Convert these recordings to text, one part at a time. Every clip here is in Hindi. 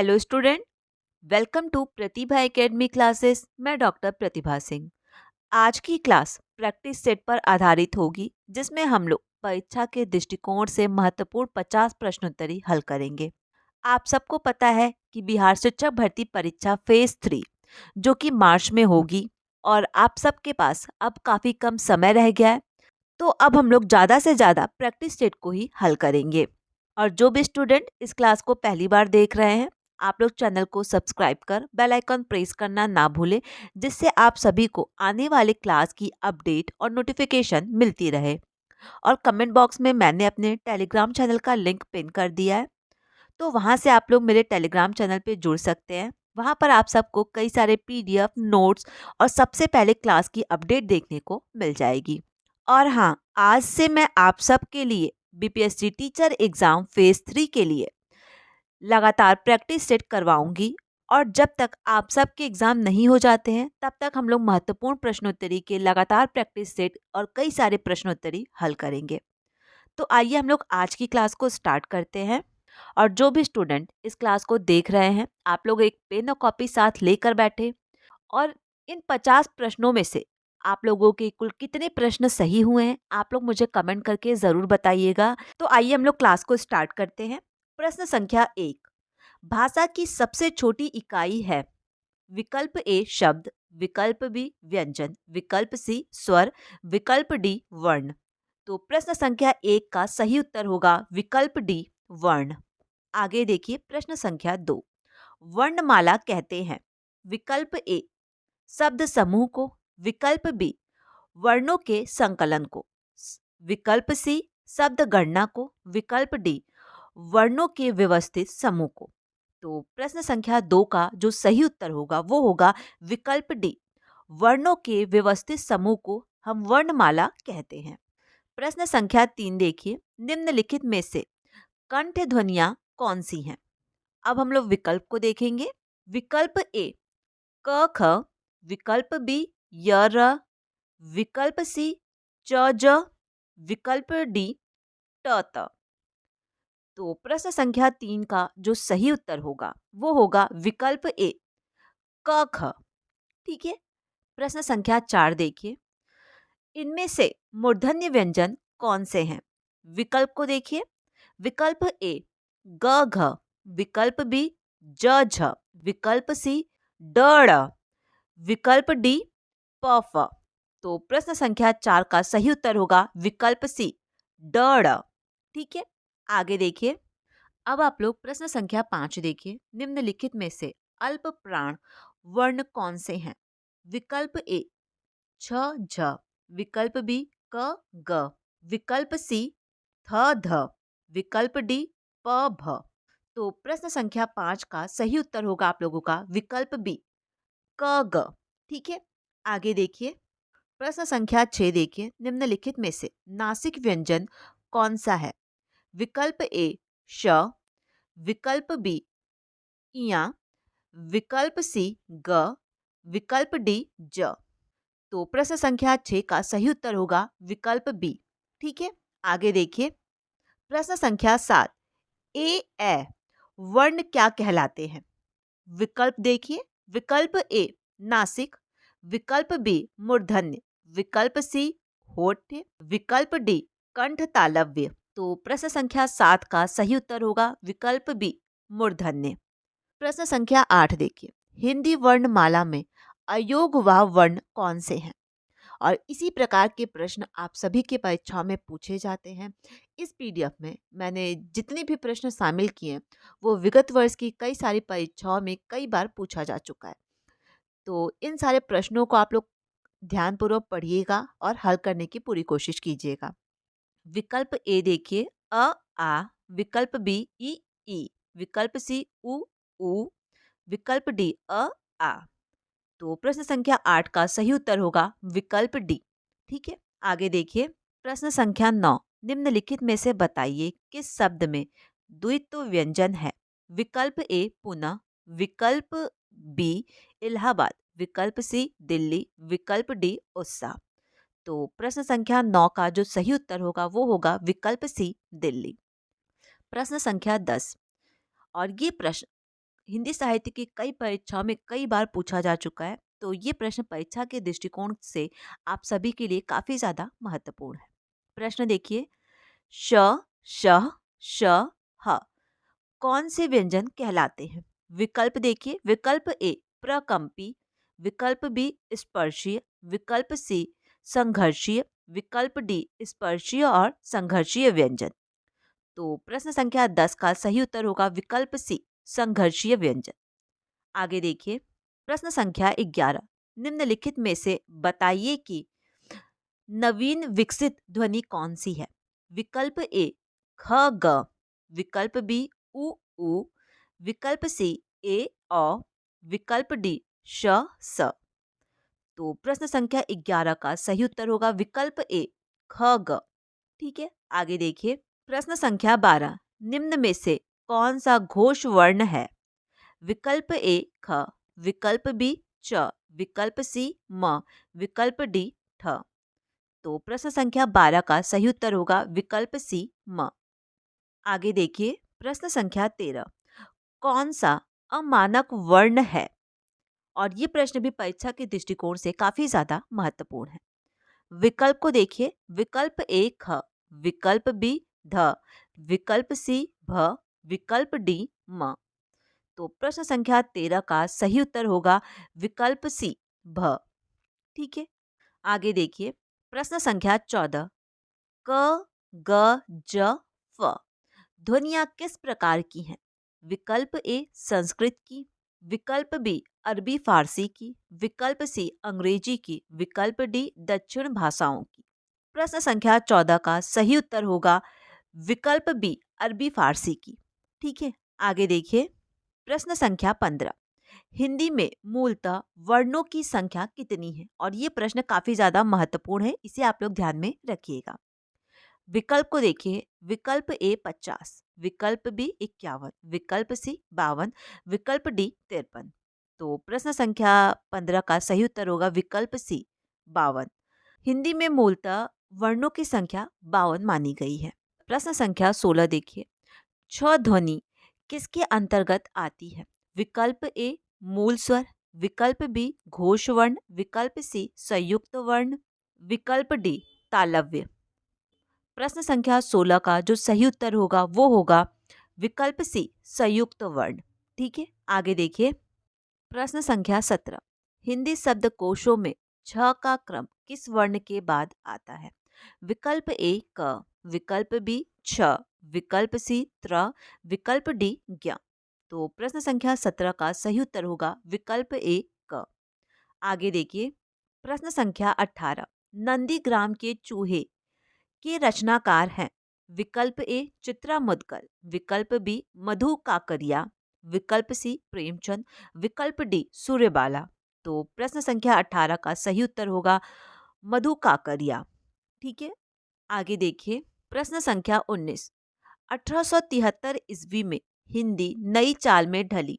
Hello student, welcome to Pratibha academy classes. मैं डॉक्टर प्रतिभा सिंह। आज की क्लास प्रैक्टिस सेट पर आधारित होगी, जिसमें हम लोग परीक्षा के दृष्टिकोण से महत्वपूर्ण 50 प्रश्नोत्तरी हल करेंगे। आप सबको पता है कि बिहार शिक्षक भर्ती परीक्षा फेज 3 जो कि मार्च में होगी, और आप सबके पास अब काफी कम समय रह गया है। तो अब हम लोग ज़्यादा से ज़्यादा प्रैक्टिस सेट को ही हल करेंगे। और जो भी स्टूडेंट इस क्लास को पहली बार देख रहे हैं, आप लोग चैनल को सब्सक्राइब कर बेल आइकन प्रेस करना ना भूलें, जिससे आप सभी को आने वाले क्लास की अपडेट और नोटिफिकेशन मिलती रहे। और कमेंट बॉक्स में मैंने अपने टेलीग्राम चैनल का लिंक पिन कर दिया है, तो वहाँ से आप लोग मेरे टेलीग्राम चैनल पे जुड़ सकते हैं। वहाँ पर आप सबको कई सारे पीडीएफ नोट्स और सबसे पहले क्लास की अपडेट देखने को मिल जाएगी। और हाँ, आज से मैं आप सबके लिए बीपीएससी टीचर एग्जाम फेज 3 के लिए लगातार प्रैक्टिस सेट करवाऊंगी। और जब तक आप सबके एग्जाम नहीं हो जाते हैं, तब तक हम लोग महत्वपूर्ण प्रश्नोत्तरी के लगातार प्रैक्टिस सेट और कई सारे प्रश्नोत्तरी हल करेंगे। तो आइए हम लोग आज की क्लास को स्टार्ट करते हैं। और जो भी स्टूडेंट इस क्लास को देख रहे हैं, आप लोग एक पेन और कॉपी साथ लेकर बैठे। और इन 50 प्रश्नों में से आप लोगों के कुल कितने प्रश्न सही हुए हैं, आप लोग मुझे कमेंट करके जरूर बताइएगा। तो आइए हम लोग क्लास को स्टार्ट करते हैं। प्रश्न संख्या 1, भाषा की सबसे छोटी इकाई है? विकल्प ए शब्द, विकल्प बी व्यंजन, विकल्प सी स्वर, विकल्प डी वर्ण। तो प्रश्न संख्या 1 का सही उत्तर होगा विकल्प डी वर्ण। आगे देखिए प्रश्न संख्या 2, वर्णमाला कहते हैं? विकल्प ए शब्द समूह को, विकल्प बी वर्णों के संकलन को, विकल्प सी शब्द गणना को, विकल्प डी वर्णों के व्यवस्थित समूह को। तो प्रश्न संख्या 2 का जो सही उत्तर होगा वो होगा विकल्प डी, वर्णों के व्यवस्थित समूह को हम वर्णमाला कहते हैं। प्रश्न संख्या 3 देखिए, निम्नलिखित में से कंठ ध्वनियां कौन सी हैं? अब हम लोग विकल्प को देखेंगे। विकल्प ए क ख, विकल्प बी य र, विकल्प सी च ज, विकल्प डी ट त। तो प्रश्न संख्या 3 का जो सही उत्तर होगा वो होगा विकल्प ए क ख। ठीक है। प्रश्न संख्या 4 देखिए, इनमें से मूर्धन्य व्यंजन कौन से हैं? विकल्प को देखिए। विकल्प ए ग घ, विकल्प बी ज झ, विकल्प सी ड ड़, विकल्प डी प फ। तो प्रश्न संख्या 4 का सही उत्तर होगा विकल्प सी ड ड़। ठीक है। आगे देखिए। अब आप लोग प्रश्न संख्या 5 देखिए, निम्नलिखित में से अल्प प्राण वर्ण कौन से हैं? विकल्प ए छ झ, विकल्प बी क ग, विकल्प सी थ ध, विकल्प डी प भ। तो प्रश्न संख्या 5 का सही उत्तर होगा आप लोगों का विकल्प बी क ग। ठीक है। आगे देखिए। प्रश्न संख्या 6 देखिए, निम्नलिखित में से नासिक व्यंजन कौन सा है? विकल्प ए श, विकल्प बी इया, विकल्प सी ग, विकल्प डी ज। तो प्रश्न संख्या 6 का सही उत्तर होगा विकल्प बी। ठीक है। आगे देखिए। प्रश्न संख्या 7, ए वर्ण क्या कहलाते हैं? विकल्प देखिए। विकल्प ए नासिक, विकल्प बी मूर्धन्य, विकल्प सी होठ, विकल्प डी कंठ तालव्य। तो प्रश्न संख्या 7 का सही उत्तर होगा विकल्प बी मूर्धन्य। प्रश्न संख्या 8 देखिए, हिंदी वर्णमाला में अयोगवाह वर्ण कौन से हैं? और इसी प्रकार के प्रश्न आप सभी के परीक्षाओं में पूछे जाते हैं। इस पीडीएफ में मैंने जितने भी प्रश्न शामिल किए हैं, वो विगत वर्ष की कई सारी परीक्षाओं में कई बार पूछा जा चुका है। तो इन सारे प्रश्नों को आप लोग ध्यानपूर्वक पढ़िएगा और हल करने की पूरी कोशिश कीजिएगा। विकल्प ए देखिए, आ, विकल्प बी ई, विकल्प सी उ, विकल्प डी आ। तो प्रश्न संख्या 8 का सही उत्तर होगा विकल्प डी। ठीक है। आगे देखिए। प्रश्न संख्या 9, निम्नलिखित में से बताइए किस शब्द में द्वित्व व्यंजन है? विकल्प ए पुणे, विकल्प बी इलाहाबाद, विकल्प सी दिल्ली, विकल्प डी उड़ीसा। तो प्रश्न संख्या 9 का जो सही उत्तर होगा वो होगा विकल्प सी दिल्ली। प्रश्न संख्या 10, और ये प्रश्न हिंदी साहित्य की कई परीक्षाओं में कई बार पूछा जा चुका है, तो ये प्रश्न परीक्षा के दृष्टिकोण से आप सभी के लिए काफी ज्यादा महत्वपूर्ण है। प्रश्न देखिए, श, श, श, ह कौन से व्यंजन कहलाते हैं? विकल्प देखिए, विकल्प ए प्रकंपी, विकल्प बी स्पर्शीय, विकल्प सी संघर्षीय, विकल्प डी स्पर्शीय और संघर्षीय व्यंजन। तो प्रश्न संख्या 10 का सही उत्तर होगा विकल्प सी संघर्षीय व्यंजन। आगे देखिए, प्रश्न संख्या 11, निम्नलिखित में से बताइए कि नवीन विकसित ध्वनि कौन सी है? विकल्प ए ख ग, विकल्प बी उ ऊ, विकल्प सी ए औ, विकल्प डी श स। तो प्रश्न संख्या 11 का सही उत्तर होगा विकल्प ए ख ग। ठीक है, आगे देखिए, प्रश्न संख्या 12, निम्न में से कौन सा घोष वर्ण है? विकल्प ए ख, विकल्प बी च, विकल्प सी म, विकल्प डी ठ। तो प्रश्न संख्या 12 का सही उत्तर होगा विकल्प सी म। आगे देखिए, प्रश्न संख्या 13, कौन सा अमानक वर्ण है? और ये प्रश्न भी परीक्षा के दृष्टिकोण से काफी ज्यादा महत्वपूर्ण है। विकल्प को देखिए, विकल्प ए ख, विकल्प बी ध, विकल्प सी भ, विकल्प डी म। तो प्रश्न संख्या 13 का सही उत्तर होगा विकल्प सी भ। ठीक है, आगे देखिए, प्रश्न संख्या 14, क ग ज फ ध्वनियाँ किस प्रकार की हैं? विकल्प ए संस्कृत की, विकल्प बी अरबी फारसी की, विकल्प सी अंग्रेजी की, विकल्प डी दक्षिण भाषाओं की। प्रश्न संख्या 14 का सही उत्तर होगा विकल्प बी अरबी फारसी की। ठीक है, आगे देखिए, प्रश्न संख्या 15, हिंदी में मूलतः वर्णों की संख्या कितनी है? और ये प्रश्न काफी ज्यादा महत्वपूर्ण है, इसे आप लोग ध्यान में रखिएगा। विकल्प को देखिए, विकल्प ए 50, विकल्प बी 51, विकल्प सी 52, विकल्प डी 53। तो प्रश्न संख्या 15 का सही उत्तर होगा विकल्प सी 52। हिंदी में मूलतः वर्णों की संख्या 52 मानी गई है। प्रश्न संख्या 16 देखिए, छ ध्वनि किसके अंतर्गत आती है? विकल्प ए मूल स्वर, विकल्प बी घोष वर्ण, विकल्प सी संयुक्त वर्ण, विकल्प डी तालव्य। प्रश्न संख्या 16 का जो सही उत्तर होगा वो होगा विकल्प सी संयुक्त वर्ण। ठीक है, आगे देखिए, प्रश्न संख्या 17, हिंदी शब्दकोशों में छ का क्रम किस वर्ण के बाद आता है? विकल्प ए क, विकल्प बी छ, विकल्प सी त्र, विकल्प डी ज्ञ। तो प्रश्न संख्या 17 का सही उत्तर होगा विकल्प ए क। आगे देखिए, प्रश्न संख्या 18, नंदीग्राम के चूहे के रचनाकार हैं? विकल्प ए चित्रा मुदगल, विकल्प बी मधु काकरिया, विकल्प सी प्रेमचंद, विकल्प डी सूर्यबाला। तो प्रश्न संख्या 18 का सही उत्तर होगा मधु काकरिया। ठीक है, आगे देखिए, प्रश्न संख्या 19, 1873 ईस्वी में हिंदी नई चाल में ढली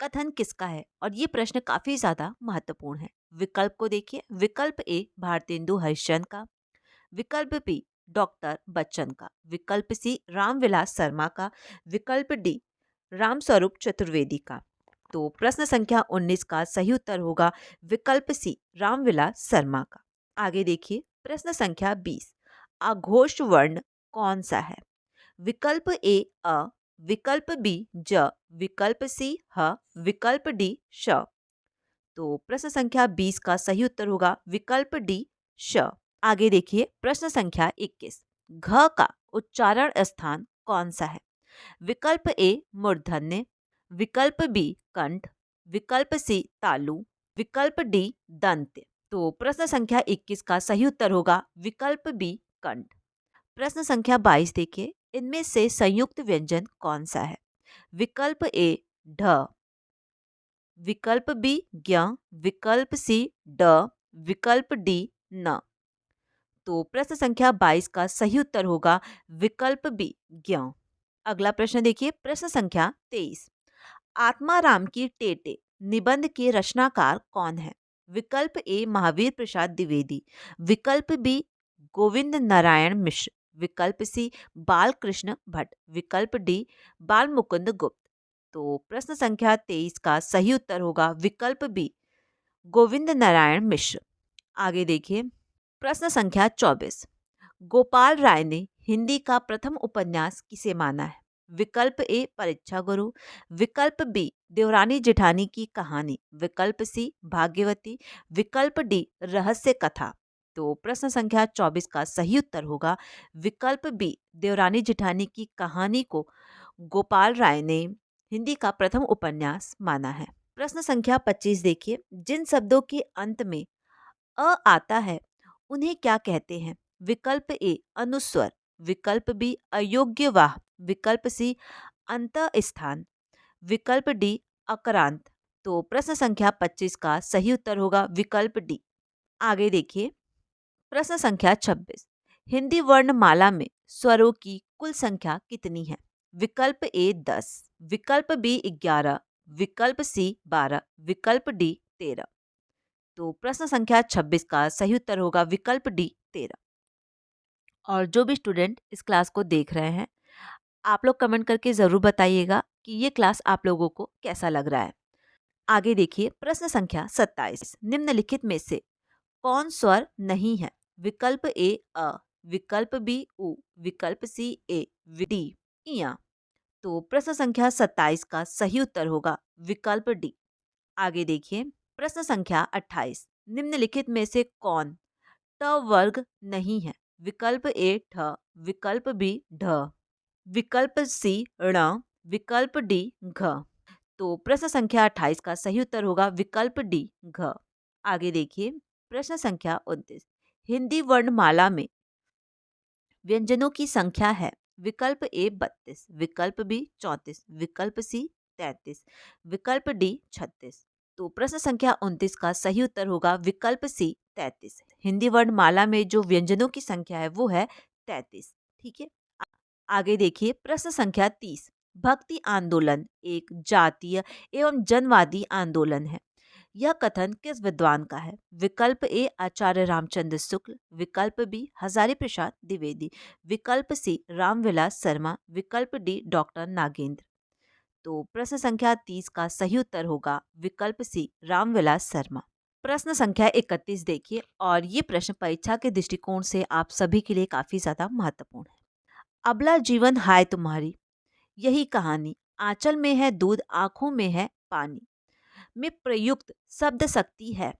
कथन किसका है? और ये प्रश्न काफी ज्यादा महत्वपूर्ण है। विकल्प को देखिए, विकल्प ए भारतेंदु हरिश्चंद्र का, विकल्प बी डॉक्टर बच्चन का, विकल्प सी रामविलास शर्मा का, विकल्प डी रामस्वरूप चतुर्वेदी का। तो प्रश्न संख्या 19 का सही उत्तर होगा विकल्प सी रामविलास शर्मा का। आगे देखिए, प्रश्न संख्या 20, अघोष वर्ण कौन सा है? विकल्प ए अ, विकल्प बी ज, विकल्प सी ह, विकल्प डी श। तो प्रश्न संख्या 20 का सही उत्तर होगा विकल्प डी श। आगे देखिए, प्रश्न संख्या 21, घ का उच्चारण स्थान कौन सा है? विकल्प ए मूर्धन्य, विकल्प बी कंठ, विकल्प सी तालु, विकल्प डी दंत्य। तो प्रश्न संख्या 21 का सही उत्तर होगा विकल्प बी कंठ। प्रश्न संख्या 22 देखिए, इनमें से संयुक्त व्यंजन कौन सा है? विकल्प ए ढ, विकल्प बी ज्ञ, विकल्प सी ड, विकल्प डी न। तो प्रश्न संख्या 22 का सही उत्तर होगा विकल्प बी ज्ञ। अगला प्रश्न देखिए, प्रश्न संख्या 23, आत्माराम की टेटे निबंध के रचनाकार कौन है? विकल्प ए महावीर प्रसाद द्विवेदी, विकल्प बी गोविंद नारायण मिश्र, विकल्प सी बालकृष्ण भट्ट, विकल्प डी बाल मुकुंद गुप्त। तो प्रश्न संख्या 23 का सही उत्तर होगा विकल्प बी, गोविंद नारायण मिश्र। आगे देखिए, प्रश्न संख्या 24, गोपाल राय ने हिंदी का प्रथम उपन्यास किसे माना है? विकल्प ए परीक्षा गुरु, विकल्प बी देवरानी जेठानी की कहानी, विकल्प सी भाग्यवती, विकल्प डी रहस्य कथा। तो प्रश्न संख्या 24 का सही उत्तर होगा विकल्प बी, देवरानी जेठानी की कहानी को गोपाल राय ने हिंदी का प्रथम उपन्यास माना है। प्रश्न संख्या 25 देखिए, जिन शब्दों के अंत में अ आता है उन्हें क्या कहते हैं? विकल्प ए अनुस्वर, विकल्प बी अयोग्य वाह, विकल्प सी अंत स्थान, विकल्प डी अकरांत। तो प्रश्न संख्या 25 का सही उत्तर होगा विकल्प डी। आगे देखिए, प्रश्न संख्या 26, हिंदी वर्णमाला में स्वरों की कुल संख्या कितनी है? विकल्प ए 10, विकल्प बी 11, विकल्प सी 12, विकल्प डी 13। तो प्रश्न संख्या 26 का सही उत्तर होगा विकल्प डी 13। और जो भी स्टूडेंट इस क्लास को देख रहे हैं, आप लोग कमेंट करके ज़रूर बताइएगा कि ये क्लास आप लोगों को कैसा लग रहा है। आगे देखिए, प्रश्न संख्या 27, निम्नलिखित में से कौन स्वर नहीं है? विकल्प ए अ, विकल्प बी उ, विकल्प सी ए, डी इया। तो प्रश्न संख्या 27 का सही उत्तर होगा विकल्प डी। आगे देखिए, प्रश्न संख्या 28, निम्नलिखित में से कौन ट वर्ग नहीं है? विकल्प ए ठ, विकल्प बी ढ, विकल्प सी ण, विकल्प डी घ। तो प्रश्न संख्या 28 का सही उत्तर होगा विकल्प डी घ। आगे देखिए, प्रश्न संख्या 29, हिंदी वर्णमाला में व्यंजनों की संख्या है? विकल्प ए 32, विकल्प बी 34, विकल्प सी 33, विकल्प डी 36। तो प्रश्न संख्या 29 का सही उत्तर होगा विकल्प सी 33। हिंदी वर्णमाला में जो व्यंजनों की संख्या है वो है 33। ठीक है। आगे देखिए, प्रश्न संख्या 30, भक्ति आंदोलन एक जातीय एवं जनवादी आंदोलन है। यह कथन किस विद्वान का है? विकल्प ए आचार्य रामचंद्र शुक्ल, विकल्प बी हजारी प्रसाद द्विवेदी, विकल्प सी रामविलास शर्मा, विकल्प डी डॉक्टर नागेंद्र। तो प्रश्न संख्या 30 का सही उत्तर होगा विकल्प सी रामविलास शर्मा। प्रश्न संख्या 31 देखिए, और ये प्रश्न परीक्षा के दृष्टिकोण से आप सभी के लिए काफी ज्यादा महत्वपूर्ण है। अबला जीवन हाय तुम्हारी, यही कहानी, आंचल में है दूध आंखों में है पानी में प्रयुक्त शब्द शक्ति है?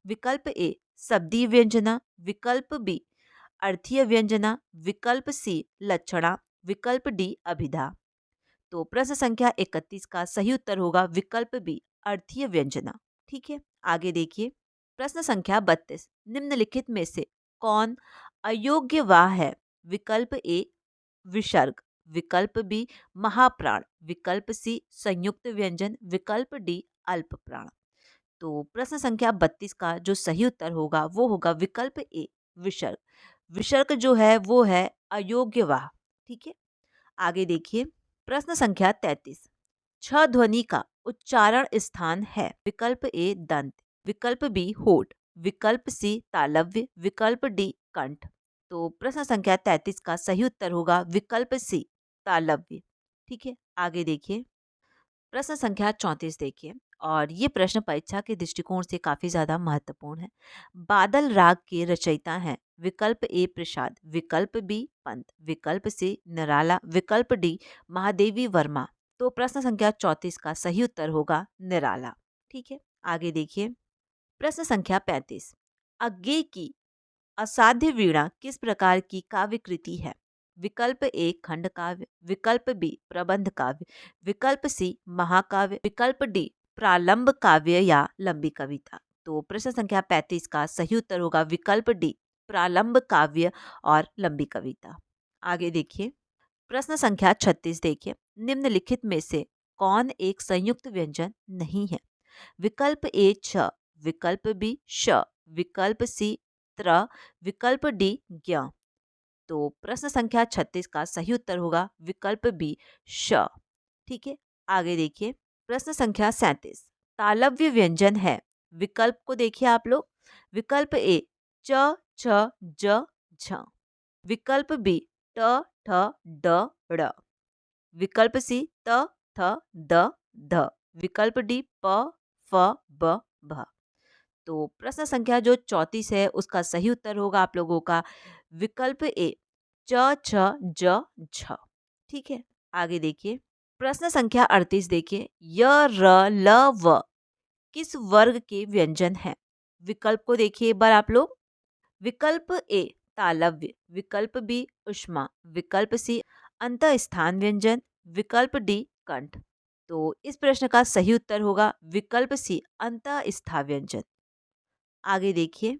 विकल्प ए शब्दीय व्यंजना, विकल्प बी अर्थीय व्यंजना, विकल्प सी लक्षणा, विकल्प डी अभिधा। तो प्रश्न संख्या 31 का सही उत्तर होगा विकल्प बी अर्थीय व्यंजना। ठीक है। आगे देखिए, प्रश्न संख्या 32, निम्नलिखित में से कौन अयोग्य वाह है? विकल्प ए विसर्ग, विकल्प बी महाप्राण, विकल्प सी संयुक्त व्यंजन, विकल्प डी अल्प प्राण। तो प्रश्न संख्या 32 का जो सही उत्तर होगा वो होगा विकल्प ए विसर्ग। विसर्ग जो है वो है अयोग्य वाह। ठीक है। आगे देखिए, प्रश्न संख्या 33, छ ध्वनि का उच्चारण स्थान है? विकल्प ए दंत, विकल्प बी होठ, विकल्प सी तालव्य, विकल्प डी कंठ। तो प्रश्न संख्या 33 का सही उत्तर होगा विकल्प सी तालव्य। ठीक है। आगे देखिए, प्रश्न संख्या 34 देखिए, और ये प्रश्न परीक्षा के दृष्टिकोण से काफी ज्यादा महत्वपूर्ण है। बादल राग के रचयिता हैं? विकल्प ए प्रसाद, विकल्प बी पंत, विकल्प सी निराला, विकल्प डी महादेवी वर्मा। तो प्रश्न संख्या 34 का सही उत्तर होगा निराला। ठीक है। आगे देखिए, प्रश्न संख्या 35, अज्ञे की असाध्य वीणा किस प्रकार की काव्य कृति है? विकल्प ए खंड काव्य, विकल्प बी प्रबंध काव्य, विकल्प सी महाकाव्य, विकल्प डी प्रालंब काव्य या लंबी कविता। तो प्रश्न संख्या 35 का सही उत्तर होगा विकल्प डी प्रालंब काव्य और लंबी कविता। आगे देखिए, प्रश्न संख्या 36 देखिए, निम्नलिखित में से कौन एक संयुक्त व्यंजन नहीं है? विकल्प ए छ, विकल्प बी श, विकल्प सी त्र, विकल्प डी ज्ञ। तो प्रश्न संख्या 36 का सही उत्तर होगा विकल्प बी श। ठीक है। आगे देखिए, प्रश्न संख्या 37, तालव्य व्यंजन है? विकल्प को देखिए आप लोग। विकल्प ए च छ ज झ, विकल्प बी ट ठ ड ड़, विकल्प सी त थ द ध। विकल्प डी प फ ब भ। तो प्रश्न संख्या जो 34 है उसका सही उत्तर होगा आप लोगों का विकल्प ए च छ ज झ। ठीक है, आगे देखिए प्रश्न संख्या 38 देखिए य र ल व किस वर्ग के व्यंजन हैं? विकल्प को देखिए एक बार आप लोग। विकल्प ए तालव्य, विकल्प बी उष्मा, विकल्प सी अंतःस्थान व्यंजन, विकल्प डी कंठ। तो इस प्रश्न का सही उत्तर होगा विकल्प सी अंतःस्था व्यंजन। आगे देखिए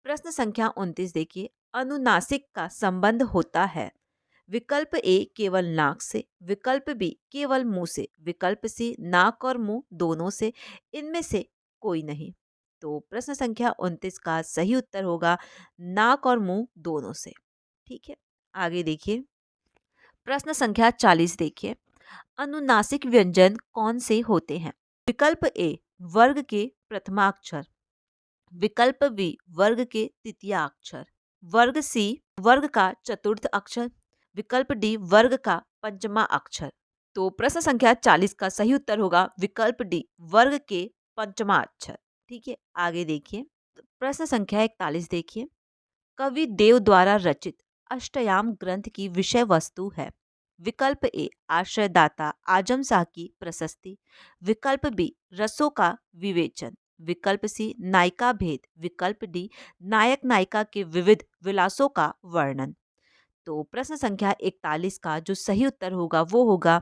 प्रश्न संख्या 29 देखिए अनुनासिक का संबंध होता है। विकल्प ए केवल नाक से, विकल्प बी केवल मुंह से, विकल्प सी नाक और मुंह दोनों से, इनमें से कोई नहीं। तो प्रश्न संख्या 29 का सही उत्तर होगा नाक और मुंह दोनों से। ठीक है, आगे देखिए प्रश्न संख्या 40 देखिए अनुनासिक व्यंजन कौन से होते हैं? विकल्प ए वर्ग के प्रथमाक्षर, विकल्प बी वर्ग के तृतीयाक्षर, वर्ग सी वर्ग का चतुर्थ अक्षर, विकल्प डी वर्ग का पंचमा अक्षर। तो प्रश्न संख्या 40 का सही उत्तर होगा विकल्प डी वर्ग के पंचमा अक्षर। ठीक है, आगे देखिए प्रश्न संख्या 41 देखिए कवि देव द्वारा रचित अष्टयाम ग्रंथ की विषय वस्तु है। विकल्प ए आश्रयदाता आजम शाह की प्रशस्ति, विकल्प बी रसों का विवेचन, विकल्प सी नायिका भेद, विकल्प डी नायक नायिका के विविध विलासों का वर्णन। तो प्रश्न संख्या 41 का जो सही उत्तर होगा वो होगा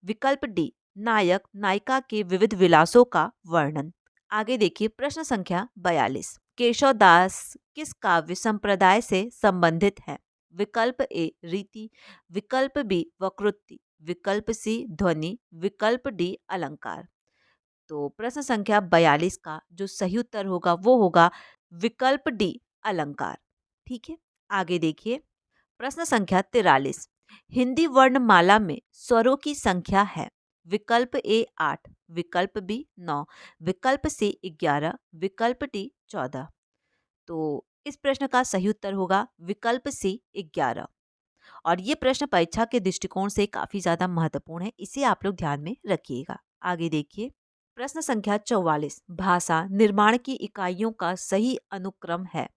विकल्प डी नायक नायिका के विविध विलासों का वर्णन। आगे देखिए प्रश्न संख्या 42 केशव दास किस काव्य संप्रदाय से संबंधित है? विकल्प ए रीति, विकल्प बी वकृति, विकल्प सी ध्वनि, विकल्प डी अलंकार। तो प्रश्न संख्या 42 का जो सही उत्तर होगा वो होगा विकल्प डी अलंकार। ठीक है, आगे देखिए प्रश्न संख्या 43 हिंदी वर्णमाला में स्वरों की संख्या है। विकल्प ए 8, विकल्प बी 9, विकल्प सी 11, विकल्प डी 14। तो इस प्रश्न का सही उत्तर होगा विकल्प सी 11। और ये प्रश्न परीक्षा के दृष्टिकोण से काफी ज्यादा महत्वपूर्ण है, इसे आप लोग ध्यान में रखिएगा। आगे देखिए प्रश्न संख्या 44 भाषा निर्माण की इकाइयों का सही अनुक्रम है।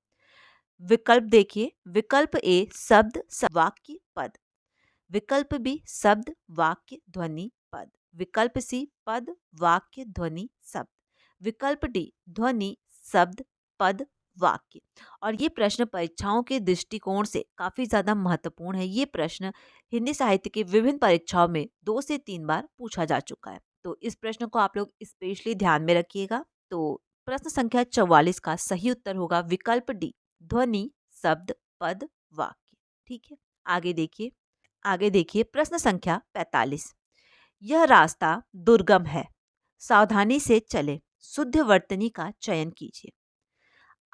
विकल्प देखिए विकल्प ए शब्द वाक्य पद, विकल्प बी शब्द वाक्य ध्वनि पद, विकल्प सी पद वाक्य ध्वनि शब्द, विकल्प डी ध्वनि शब्द पद वाक्य। और ये प्रश्न परीक्षाओं के दृष्टिकोण से काफी ज्यादा महत्वपूर्ण है। ये प्रश्न हिंदी साहित्य की विभिन्न परीक्षाओं में 2 से 3 बार पूछा जा चुका है, तो इस प्रश्न को आप लोग स्पेशली ध्यान में रखिएगा। तो प्रश्न संख्या 44 का सही उत्तर होगा विकल्प डी ध्वनि शब्द पद वाक्य। ठीक है, आगे देखिए प्रश्न संख्या 45 यह रास्ता दुर्गम है, सावधानी से चले, शुद्ध वर्तनी का चयन कीजिए।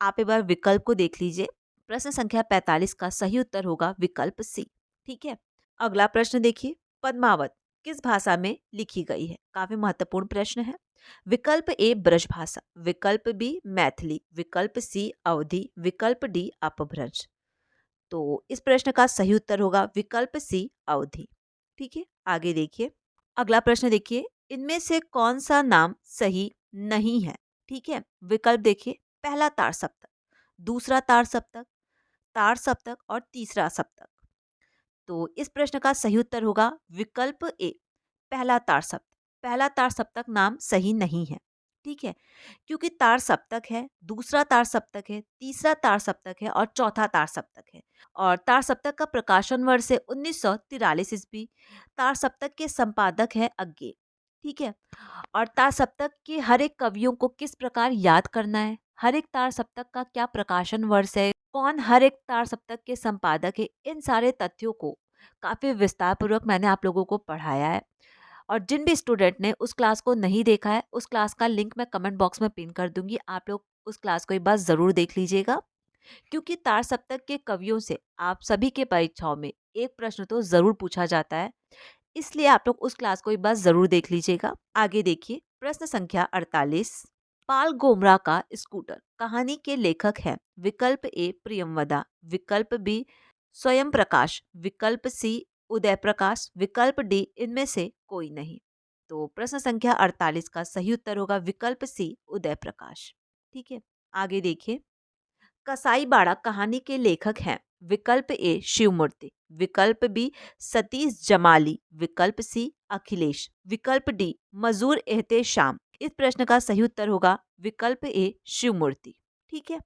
आप एक बार विकल्प को देख लीजिए। प्रश्न संख्या 45 का सही उत्तर होगा विकल्प सी। ठीक है, अगला प्रश्न देखिए पद्मावत किस भाषा में लिखी गई है? काफी महत्वपूर्ण प्रश्न है। विकल्प ए ब्रज भाषा, विकल्प बी मैथिली, विकल्प सी अवधी, विकल्प डी अपभ्रंश। तो इस प्रश्न का सही उत्तर होगा विकल्प सी अवधि। ठीक है, आगे देखिए अगला प्रश्न देखिए इनमें से कौन सा नाम सही नहीं है? ठीक है, विकल्प देखिए पहला तार सप्तक, दूसरा तार सप्तक और तीसरा सप्तक। तो इस प्रश्न का सही उत्तर होगा विकल्प ए पहला तार सप्तक। पहला तार सप्तक नाम सही नहीं है। ठीक है, क्योंकि तार सप्तक है, दूसरा तार सप्तक है, तीसरा तार सप्तक है और चौथा तार सप्तक है। और तार सप्तक का प्रकाशन वर्ष है 1943 ईस्वी। तार सप्तक के संपादक है अज्ञे। ठीक है, और तार सप्तक के हर एक कवियों को किस प्रकार याद करना है, हर एक तार सप्तक का क्या प्रकाशन वर्ष है, कौन हर एक तार सप्तक के संपादक है, इन सारे तथ्यों को काफी विस्तार पूर्वक मैंने आप लोगों को पढ़ाया है। और जिन भी स्टूडेंट ने उस क्लास को नहीं देखा है उस क्लास का लिंक मैं कमेंट बॉक्स में पिन कर दूंगी, आप लोग उस क्लास को एक बार जरूर देख लीजिएगा। क्योंकि तार सप्तक के कवियों से आप सभी के परीक्षाओं में एक प्रश्न तो जरूर पूछा जाता है, इसलिए आप लोग उस क्लास को एक बार जरूर देख लीजिएगा। आगे देखिए प्रश्न संख्या 48 पाल गोमरा का स्कूटर कहानी के लेखक हैं। विकल्प ए प्रियमवदा, विकल्प बी स्वयं प्रकाश, विकल्प सी उदय प्रकाश, विकल्प डी इनमें से कोई नहीं। तो प्रश्न संख्या 48 का सही उत्तर होगा विकल्प सी, उदय प्रकाश। ठीक है, आगे देखिए। कसाई बाड़ा कहानी के लेखक हैं। विकल्प ए शिवमूर्ति, विकल्प बी सतीश जमाली, विकल्प सी अखिलेश, विकल्प डी मजूर एहतेशाम। इस प्रश्न का सही उत्तर होगा विकल्प ए शिवमूर्ति। ठीक है,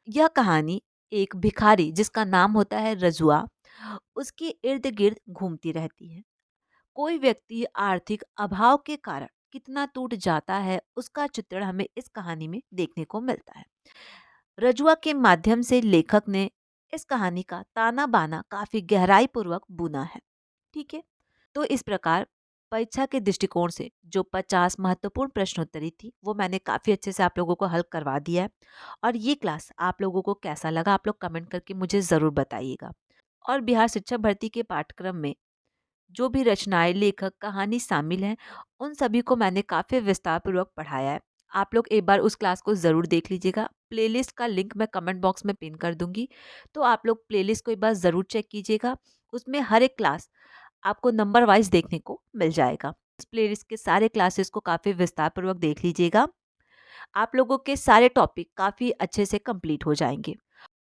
यह कहानी एक भिखारी जिसका नाम होता है रजुआ, उसके इर्द गिर्द घूमती रहती है। कोई व्यक्ति आर्थिक अभाव के कारण कितना टूट जाता है उसका चित्रण हमें इस कहानी में देखने को मिलता है। रजुआ के माध्यम से लेखक ने इस कहानी का ताना बाना काफी गहराई पूर्वक बुना है। ठीक है, तो इस प्रकार परीक्षा के दृष्टिकोण से जो 50 महत्वपूर्ण प्रश्नोत्तरी थी वो मैंने काफी अच्छे से आप लोगों को हल करवा दिया है। और ये क्लास आप लोगों को कैसा लगा आप लोग कमेंट करके मुझे जरूर बताइएगा। और बिहार शिक्षक भर्ती के पाठ्यक्रम में जो भी रचनाएं, लेखक, कहानी शामिल हैं, उन सभी को मैंने काफ़ी विस्तार पूर्वक पढ़ाया है। आप लोग एक बार उस क्लास को ज़रूर देख लीजिएगा। प्लेलिस्ट का लिंक मैं कमेंट बॉक्स में पिन कर दूंगी, तो आप लोग प्लेलिस्ट को एक बार ज़रूर चेक कीजिएगा। उसमें हर एक क्लास आपको नंबर वाइज देखने को मिल जाएगा। इस प्लेलिस्ट के सारे क्लासेस को काफ़ी विस्तार पूर्वक देख लीजिएगा। आप लोगों के सारे टॉपिक काफ़ी अच्छे से कंप्लीट हो जाएंगे।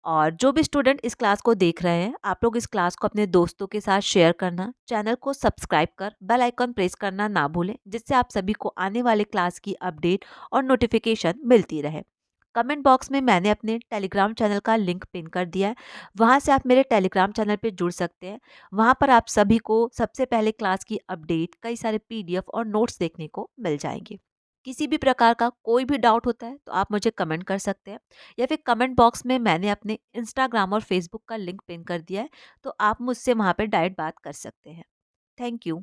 और जो भी स्टूडेंट इस क्लास को देख रहे हैं, आप लोग इस क्लास को अपने दोस्तों के साथ शेयर करना, चैनल को सब्सक्राइब कर बेल आइकन प्रेस करना ना भूलें, जिससे आप सभी को आने वाले क्लास की अपडेट और नोटिफिकेशन मिलती रहे। कमेंट बॉक्स में मैंने अपने टेलीग्राम चैनल का लिंक पिन कर दिया है, वहाँ से आप मेरे टेलीग्राम चैनल पे जुड़ सकते हैं। वहाँ पर आप सभी को सबसे पहले क्लास की अपडेट, कई सारे पीडीएफ और नोट्स देखने को मिल जाएंगे। किसी भी प्रकार का कोई भी डाउट होता है तो आप मुझे कमेंट कर सकते हैं, या फिर कमेंट बॉक्स में मैंने अपने इंस्टाग्राम और फेसबुक का लिंक पिन कर दिया है, तो आप मुझसे वहाँ पे डायरेक्ट बात कर सकते हैं। Thank you.